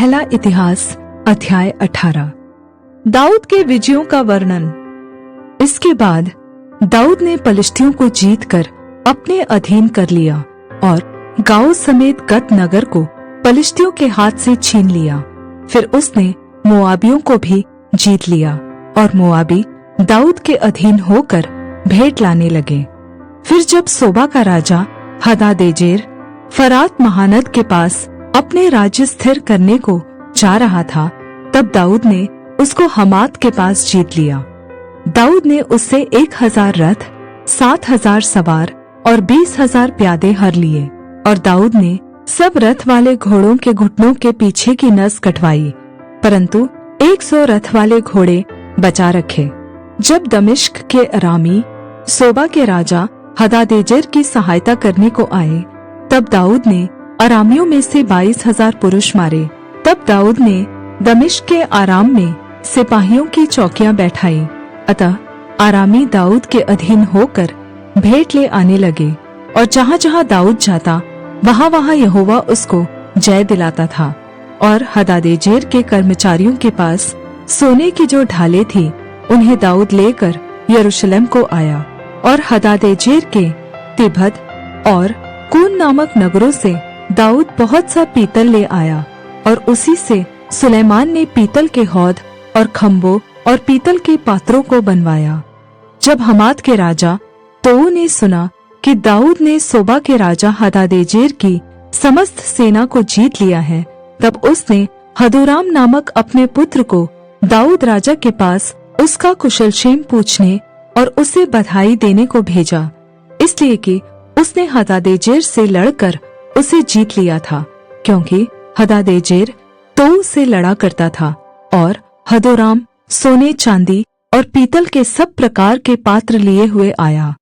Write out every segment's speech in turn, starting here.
पहला इतिहास अध्याय 18। दाऊद के विजयों का वर्णन। इसके बाद दाऊद ने पलिश्तियों को जीतकर अपने अधीन कर लिया और गाँव समेत गत नगर को पलिश्तियों के हाथ से छीन लिया। फिर उसने मोआबियों को भी जीत लिया और मोआबी दाऊद के अधीन होकर भेंट लाने लगे। फिर जब सोबा का राजा हदादेजेर फरात महानद के पास अपने राज्य स्थिर करने को जा रहा था, तब दाऊद ने उसको हमात के पास जीत लिया। दाऊद ने उससे 1000 रथ, 7000 सवार और 20,000 प्यादे हर लिए, और दाऊद ने सब रथ वाले घोड़ों के घुटनों के पीछे की नस कटवाई, परंतु 100 रथ वाले घोड़े बचा रखे। जब दमिश्क के अरामी सोबा के राजा हदादेजेर की सहायता करने को आए, तब दाऊद ने अरामियों में से 22,000 पुरुष मारे। तब दाऊद ने दमिश्क के आराम में सिपाहियों की चौकियां बैठाई। अतः आरामी दाऊद के अधीन होकर भेंट ले आने लगे, और जहाँ-जहाँ दाऊद जाता वहाँ-वहाँ यहोवा उसको जय दिलाता था। और हदादेजेर के कर्मचारियों के पास सोने की जो ढालें थी, उन्हें दाऊद लेकर यरूशलेम को आया, और हदादेजेर के तिबहत और कून नामक नगरों से दाऊद बहुत सा पीतल ले आया, और उसी से सुलेमान ने पीतल के हौद और खम्भों और पीतल के पात्रों को बनवाया। जब हमात के राजा तोऊ ने सुना कि दाऊद ने सोबा के राजा हदादेजेर की समस्त सेना को जीत लिया है, तब उसने हदोराम नामक अपने पुत्र को दाऊद राजा के पास उसका कुशलक्षेम पूछने और उसे बधाई देने को भेजा, इसलिए कि उसने हदादेजेर से लड़कर उसे जीत लिया था, क्योंकि हदादेजेर तोऊ से लड़ा करता था। और हदोराम सोने, चांदी और पीतल के सब प्रकार के पात्र लिए हुए आया।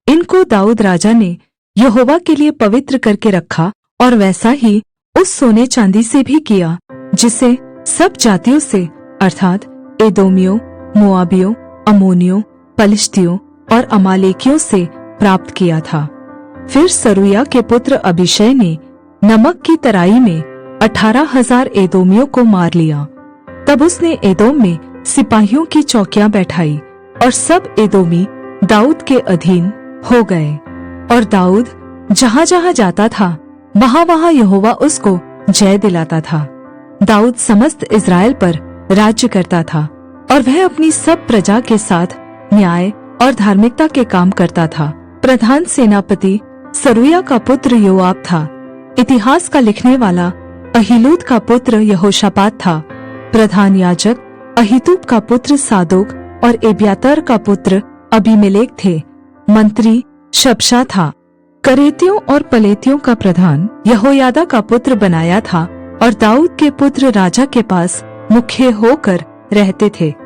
इनको दाऊद राजा ने यहोवा के लिए पवित्र करके रखा, और वैसा ही उस सोने चांदी से भी किया जिसे सब जातियों से, अर्थात एदोमियों, मोआबियों, अम्मोनियों, पलिश्तियों और अमालेकियों से प्राप्त किया था। फिर सरूया के पुत्र अबीशै ने नमक की तराई में 18,000 एदोमियों को मार लिया। तब उसने एदोम में सिपाहियों की चौकियां बैठाई, और सब एदोमी दाऊद के अधीन हो गए। और दाऊद जहाँ-जहाँ जाता था वहाँ-वहाँ यहोवा उसको जय दिलाता था। दाऊद समस्त इस्राएल पर राज्य करता था, और वह अपनी सब प्रजा के साथ न्याय और धार्मिकता के काम करता था। प्रधान सेनापति सरूया का पुत्र योआब था। इतिहास का लिखने वाला अहीलूद का पुत्र यहोशापात था। प्रधान याजक अहीतूब का पुत्र सादोक और एब्यातार का पुत्र अबीमेलेक थे। मंत्री शबशा था। करेतियों और पलेतियों का प्रधान यहोयादा का पुत्र बनाया था, और दाऊद के पुत्र राजा के पास मुख्य होकर रहते थे।